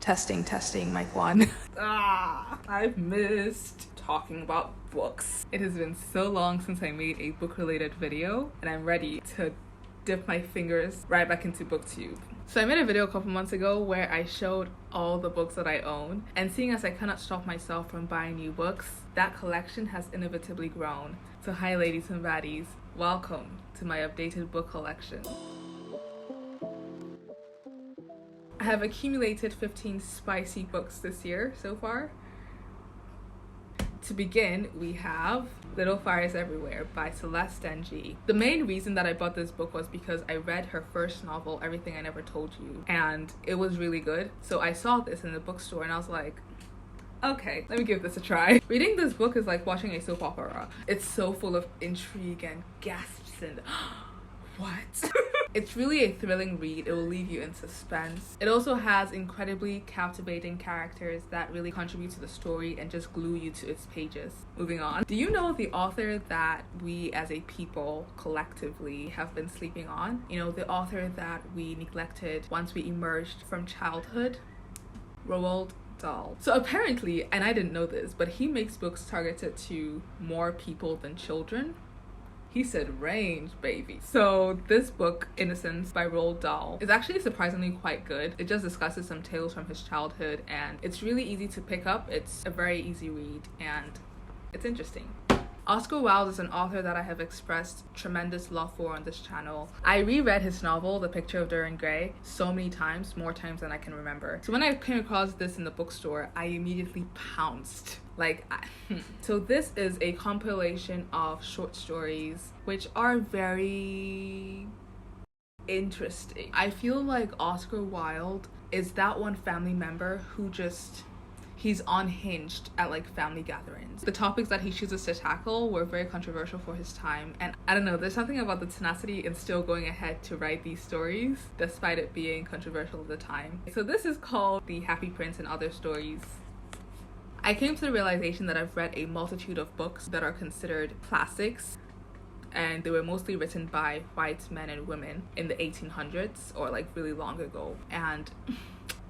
Testing, testing, mic one. I've missed talking about books. It has been so long since I made a book-related video, and I'm ready to dip my fingers right back into BookTube. So I made a video a couple months ago where I showed all the books that I own, and seeing as I cannot stop myself from buying new books, that collection has inevitably grown. So hi ladies and baddies, welcome to my updated book collection. I have accumulated 15 spicy books this year so far. To begin, we have Little Fires Everywhere by Celeste and G. The main reason that I bought this book was because I read her first novel, Everything I Never Told You, and it was really good. So I saw this in the bookstore and I was like, okay, let me give this a try. Reading this book is like watching a soap opera. It's so full of intrigue and gasps and what? It's really a thrilling read. It will leave you in suspense. It also has incredibly captivating characters that really contribute to the story and just glue you to its pages. Moving on. Do you know the author that we as a people collectively have been sleeping on? You know, the author that we neglected once we emerged from childhood? Roald Dahl. So apparently, and I didn't know this, but he makes books targeted to more people than children. He said range, baby. So this book, Innocence by Roald Dahl, is actually surprisingly quite good. It just discusses some tales from his childhood and it's really easy to pick up. It's a very easy read and it's interesting. Oscar Wilde is an author that I have expressed tremendous love for on this channel. I reread his novel, The Picture of Dorian Gray, so many times, more times than I can remember. So when I came across this in the bookstore, I immediately pounced. So this is a compilation of short stories which are very interesting. I feel like Oscar Wilde is that one family member who he's unhinged at like family gatherings. The topics that he chooses to tackle were very controversial for his time, and I don't know, there's something about the tenacity in still going ahead to write these stories despite it being controversial at the time. So this is called The Happy Prince and Other Stories. I came to the realization that I've read a multitude of books that are considered classics, and they were mostly written by white men and women in the 1800s or like really long ago. And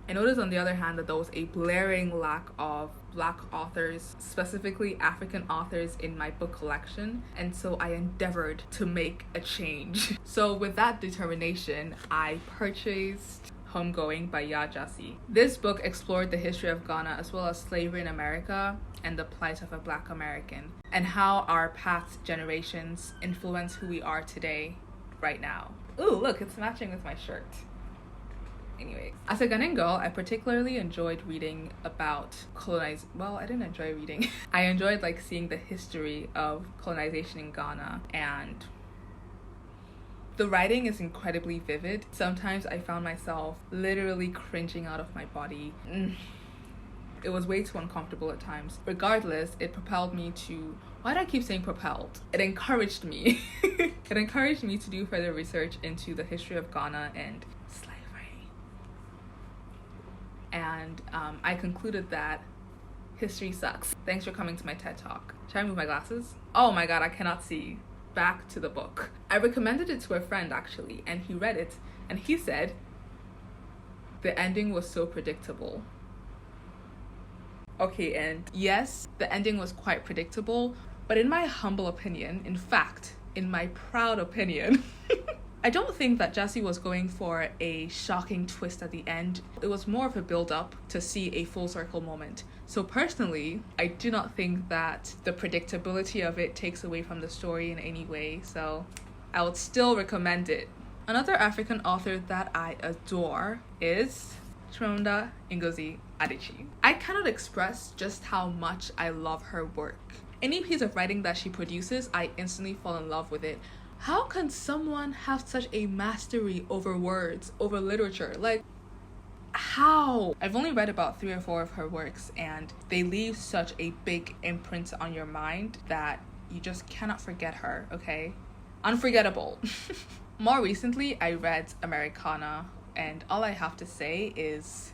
I noticed on the other hand that there was a blaring lack of Black authors, specifically African authors, in my book collection, and so I endeavored to make a change. So with that determination, I purchased Homegoing by Yaa Gyasi. This book explored the history of Ghana as well as slavery in America and the plight of a Black American, and how our past generations influence who we are today, right now. Ooh, look, it's matching with my shirt. Anyway, as a Ghanaian girl, I particularly enjoyed reading about well, I didn't enjoy reading. I enjoyed like seeing the history of colonization in Ghana, and the writing is incredibly vivid. Sometimes I found myself literally cringing out of my body. It was way too uncomfortable at times. Regardless, it propelled me to, why do I keep saying propelled? It encouraged me. It encouraged me to do further research into the history of Ghana and slavery. And I concluded that history sucks. Thanks for coming to my TED Talk. Should I move my glasses? Oh my god, I cannot see. Back to the book. I recommended it to a friend actually, and he read it and he said the ending was so predictable. Okay, and yes, the ending was quite predictable, but in my humble opinion, in fact, in my proud opinion, I don't think that Gyasi was going for a shocking twist at the end. It was more of a build-up to see a full circle moment. So personally, I do not think that the predictability of it takes away from the story in any way, so I would still recommend it. Another African author that I adore is Chimamanda Ngozi Adichie. I cannot express just how much I love her work. Any piece of writing that she produces, I instantly fall in love with it. How can someone have such a mastery over words, over literature? Like, how? I've only read about 3 or 4 of her works, and they leave such a big imprint on your mind that you just cannot forget her, okay? Unforgettable. More recently, I read Americanah, and all I have to say is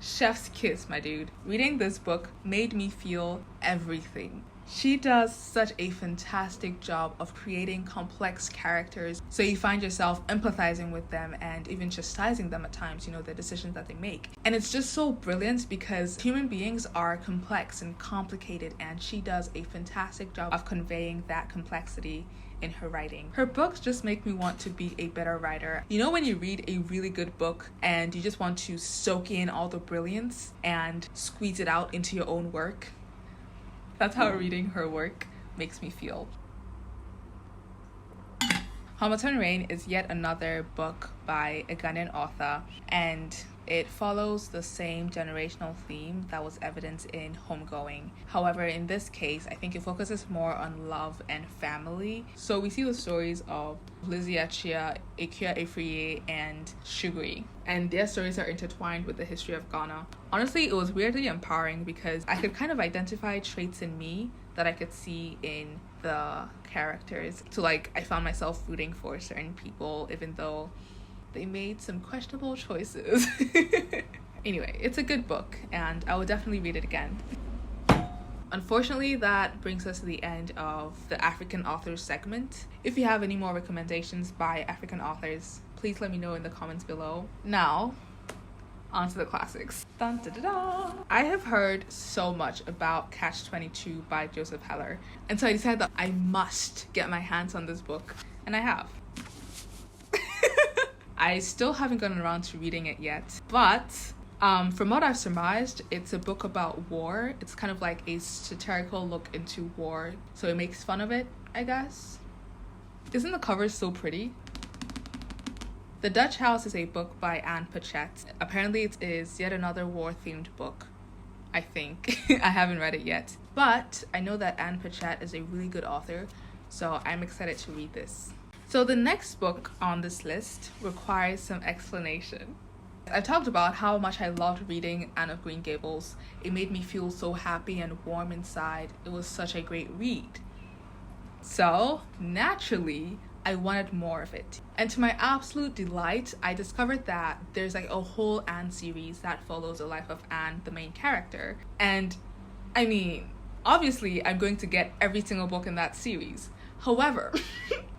chef's kiss, my dude. Reading this book made me feel everything. She does such a fantastic job of creating complex characters, so you find yourself empathizing with them and even chastising them at times, you know, the decisions that they make. And it's just so brilliant because human beings are complex and complicated, and she does a fantastic job of conveying that complexity in her writing. Her books just make me want to be a better writer. You know when you read a really good book and you just want to soak in all the brilliance and squeeze it out into your own work? That's how reading her work makes me feel. Harmattan is yet another book by a Ghanaian author, and it follows the same generational theme that was evident in Homegoing. However, in this case, I think it focuses more on love and family. So we see the stories of Lizzie Achia, Ikea Efriye, and Shugri, and their stories are intertwined with the history of Ghana. Honestly, it was weirdly empowering because I could kind of identify traits in me that I could see in the characters. So like, I found myself rooting for certain people even though they made some questionable choices. Anyway, it's a good book and I will definitely read it again. Unfortunately, that brings us to the end of the African authors segment. If you have any more recommendations by African authors, please let me know in the comments below. Now, on to the classics. Dun, da, da, da. I have heard so much about Catch-22 by Joseph Heller, and so I decided that I must get my hands on this book, and I have. I still haven't gotten around to reading it yet, but from what I've surmised, it's a book about war. It's kind of like a satirical look into war, so it makes fun of it, I guess. Isn't the cover so pretty? The Dutch House is a book by Anne Pachett. Apparently it is yet another war-themed book, I think. I haven't read it yet. But I know that Anne Pachett is a really good author, so I'm excited to read this. So the next book on this list requires some explanation. I talked about how much I loved reading Anne of Green Gables. It made me feel so happy and warm inside. It was such a great read. So, naturally, I wanted more of it. And to my absolute delight, I discovered that there's like a whole Anne series that follows the life of Anne, the main character. And I mean, obviously I'm going to get every single book in that series. However,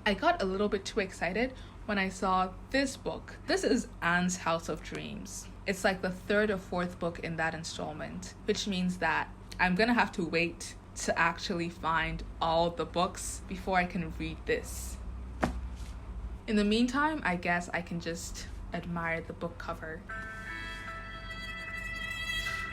I got a little bit too excited when I saw this book. This is Anne's House of Dreams. It's like the third or fourth book in that installment, which means that I'm gonna have to wait to actually find all the books before I can read this. In the meantime, I guess I can just admire the book cover.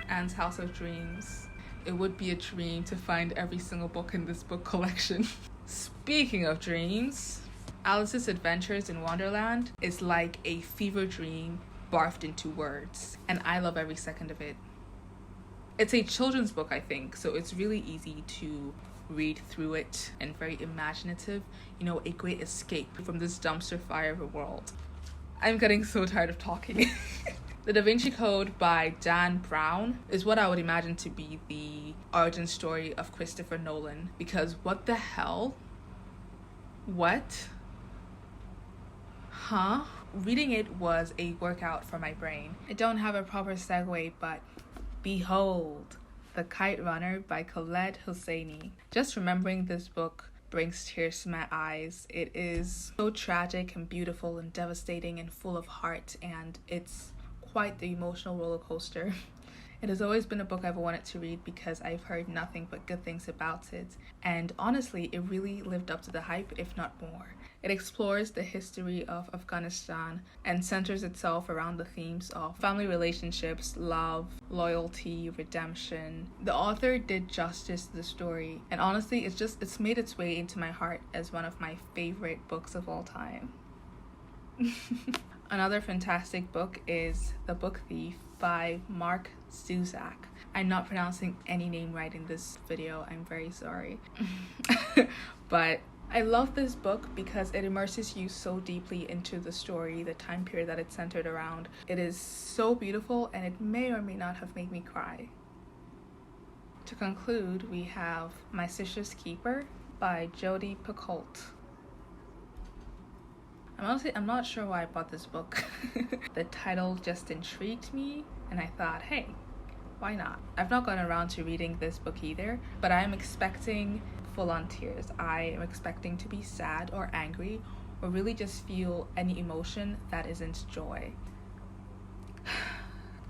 Anne's House of Dreams. It would be a dream to find every single book in this book collection. Speaking of dreams, Alice's Adventures in Wonderland is like a fever dream barfed into words, and I love every second of it. It's a children's book, I think, so it's really easy to read through it and very imaginative, you know, a great escape from this dumpster fire of a world. I'm getting so tired of talking. The DaVinci Code by Dan Brown is what I would imagine to be the origin story of Christopher Nolan, because what the hell? What? Huh? Reading it was a workout for my brain. I don't have a proper segue, but behold, The Kite Runner by Khaled Hosseini. Just remembering this book brings tears to my eyes. It is so tragic and beautiful and devastating and full of heart, and it's quite the emotional roller coaster. It has always been a book I've wanted to read because I've heard nothing but good things about it, and honestly, it really lived up to the hype, if not more. It explores the history of Afghanistan and centers itself around the themes of family relationships, love, loyalty, redemption. The author did justice to the story, and honestly, it's made its way into my heart as one of my favorite books of all time. Another fantastic book is The Book Thief by Markus Zusak. I'm not pronouncing any name right in this video, I'm very sorry. But I love this book because it immerses you so deeply into the story, the time period that it's centered around. It is so beautiful and it may or may not have made me cry. To conclude, we have My Sister's Keeper by Jodi Picoult. I'm not sure why I bought this book. The title just intrigued me and I thought, hey, why not? I've not gotten around to reading this book either, but I am expecting full-on tears. I am expecting to be sad or angry or really just feel any emotion that isn't joy.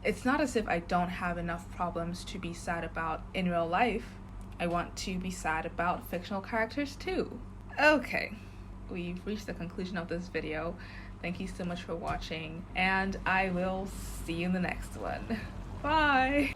It's not as if I don't have enough problems to be sad about in real life. I want to be sad about fictional characters too. Okay, we've reached the conclusion of this video. Thank you so much for watching, and I will see you in the next one. Bye!